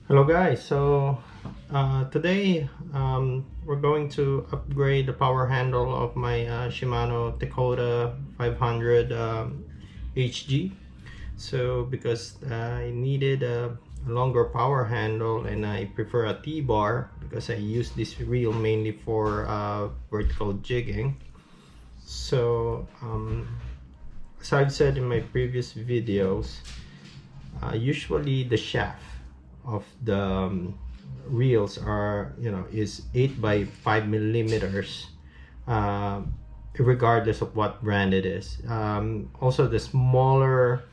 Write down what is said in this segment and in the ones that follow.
Hello guys, today we're going to upgrade the power handle of my Shimano Tekota 500 HG. So because I needed a longer power handle and I prefer a T-bar because I use this reel mainly for vertical jigging. So as I've said in my previous videos, usually the shaft of the reels are is 8 by 5 millimeters, uh, regardless of what brand it is. Also the smaller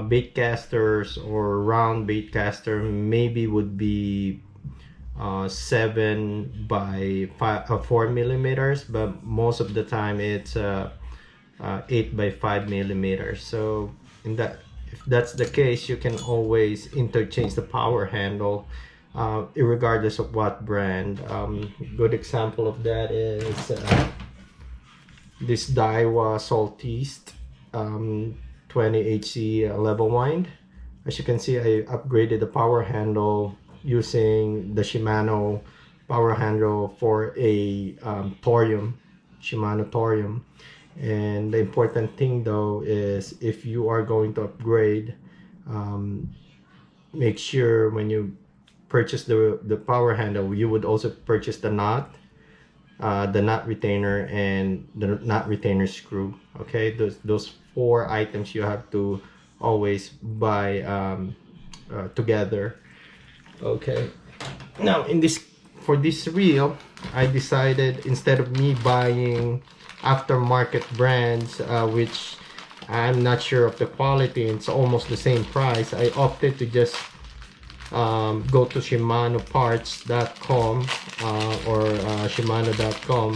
bait casters or round bait caster maybe would be 7 by 4 millimeters, but most of the time it's 8 by 5 millimeters. So if that's the case, you can always interchange the power handle, regardless of what brand. Good example of that is this Daiwa Saltist 20HC Levelwind. As you can see, I upgraded the power handle using the Shimano power handle for a Shimano Torium. And the important thing though is if you are going to upgrade, make sure when you purchase the power handle, you would also purchase the nut retainer and the nut retainer screw. Okay, those 4 items you have to always buy together. Okay, now for this reel, I decided instead of me buying aftermarket brands, which I'm not sure of the quality, it's almost the same price, I opted to just go to shimanoparts.com or shimano.com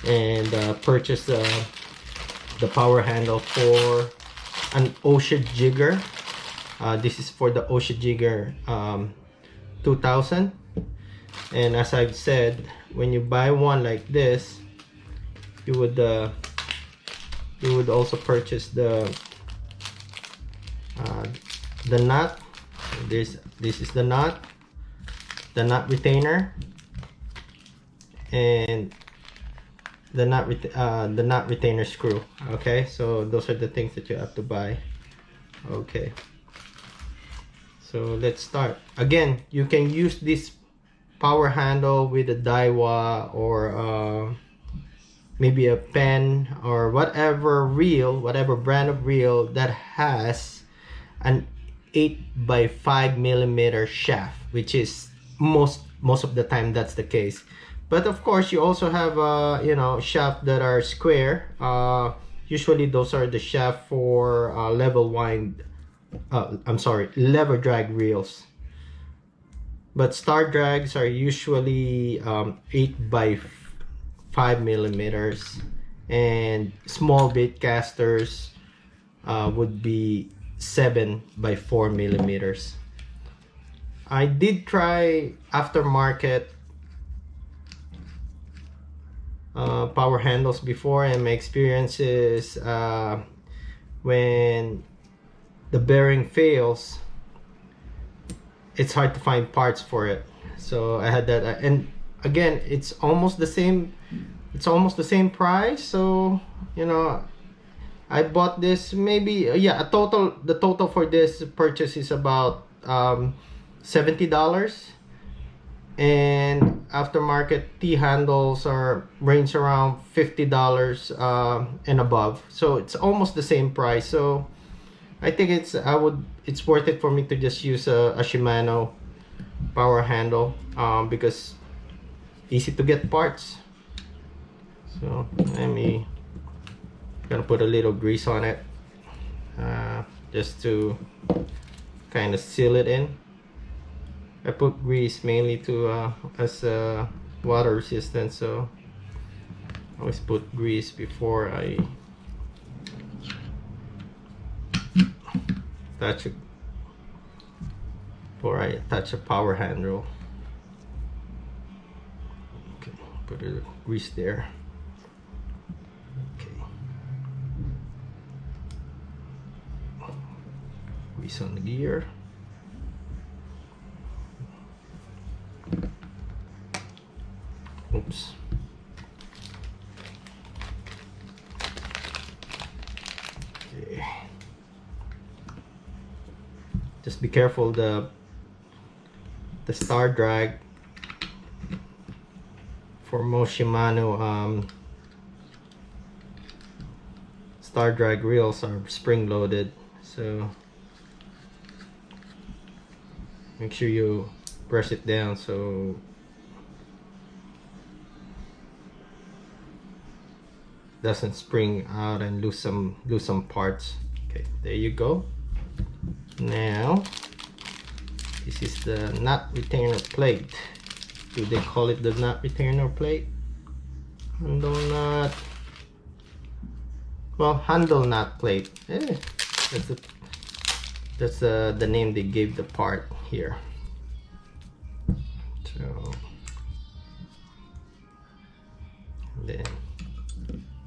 and purchase the power handle for an Ocea Jigger. This is for the Ocea Jigger 2000. And as I've said, when you buy one like this, you would also purchase the nut. This is the nut retainer, and the nut retainer screw. Okay, so those are the things that you have to buy. Okay, so let's start. Again, you can use this power handle with a Daiwa or maybe a pen or whatever brand of reel that has an 8 by 5 millimeter shaft, which is most of the time that's the case. But of course you also have shaft that are square. Usually those are the shaft for level drag reels. But star drags are usually 8 by 5 millimeters, and small bait casters would be 7 by 4 millimeters. I did try aftermarket power handles before, and my experience is when the bearing fails, it's hard to find parts for it. So I had that, and again, it's almost the same price. So I bought this maybe the total for this purchase is about $70, and aftermarket T handles are range around $50 and above, so it's almost the same price. So I think it's worth it for me to just use a Shimano power handle, because easy to get parts. So gonna put a little grease on it, just to kind of seal it in. I put grease mainly to as water resistant, so I always put grease before I attach a power handle. Okay, put a grease there. Okay, grease on the gear. Just be careful the star drag for most Shimano star drag reels are spring loaded, so make sure you press it down so it doesn't spring out and lose some parts. Okay, there you go. Now this is the knot retainer plate. Do they call it the knot retainer plate? Handle knot. Well, handle knot plate. That's the name they gave the part here. So then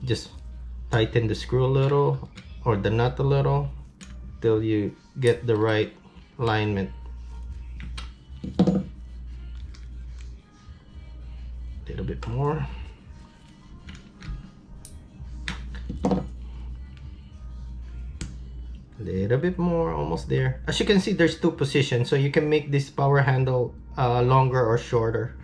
just tighten the screw a little or the nut a little till you get the right alignment. A little bit more. A little bit more, almost there. As you can see, there's two positions, so you can make this power handle longer or shorter.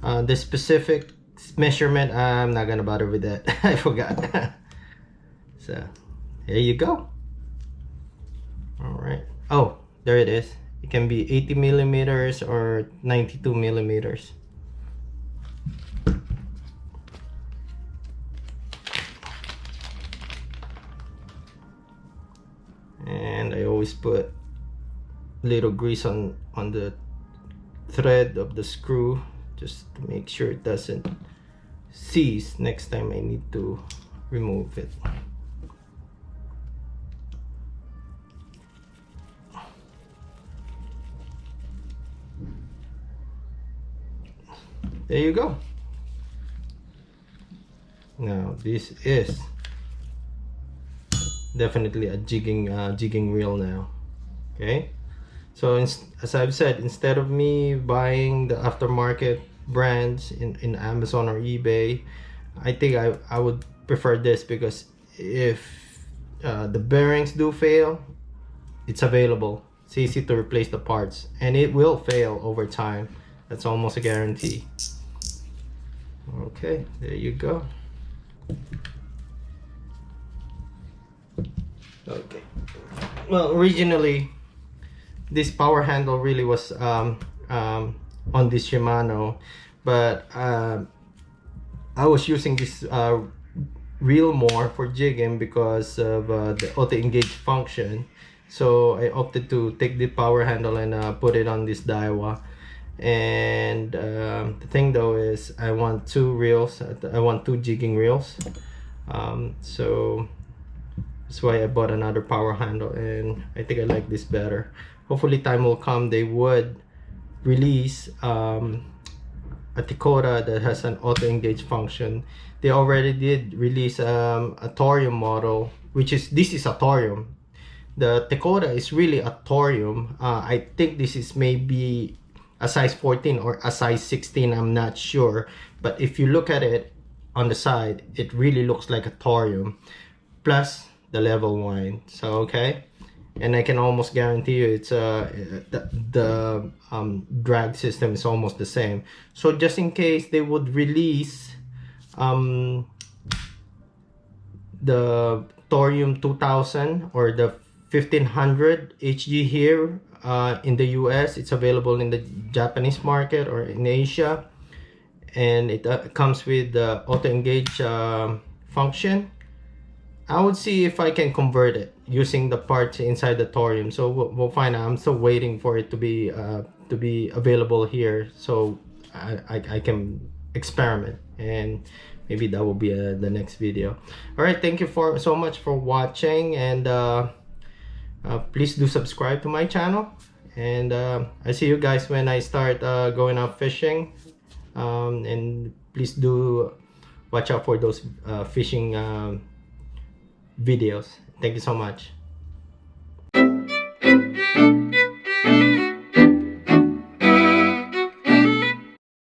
The specific measurement, I'm not gonna bother with that. I forgot. So there you go. All right. Oh, there it is. It can be 80 millimeters or 92 millimeters. And I always put little grease on the thread of the screw just to make sure it doesn't seize next time I need to remove it. There you go. Now this is definitely a jigging reel now. Okay, so as I've said, instead of me buying the aftermarket brands in Amazon or eBay, I think I would prefer this, because if the bearings do fail, it's available. It's easy to replace the parts, and it will fail over time. That's almost a guarantee. Okay, there you go. Okay, well, originally this power handle really was on this Shimano, but I was using this reel more for jigging because of the auto engage function. So I opted to take the power handle and put it on this Daiwa. And the thing though is I want two reels. I want two jigging reels. So that's why I bought another power handle, and I think I like this better. Hopefully time will come they would release a Tekota that has an auto engage function. They already did release a Torium model, which is, this is a Torium. The Tekota is really a Torium. I think this is maybe a size 14 or a size 16, I'm not sure, but if you look at it on the side, it really looks like a Torium plus the level wind. So okay, and I can almost guarantee you it's the drag system is almost the same. So just in case they would release the Torium 2000 or the 1500 HG here in the US, it's available in the Japanese market or in Asia, and it comes with the auto engage function. I would see if I can convert it using the parts inside the Torium. So we'll find out. I'm still waiting for it to be available here, so I can experiment, and maybe that will be the next video. All right, thank you so much for watching, and please do subscribe to my channel, and I see you guys when I start going out fishing, and please do watch out for those fishing videos. Thank you so much.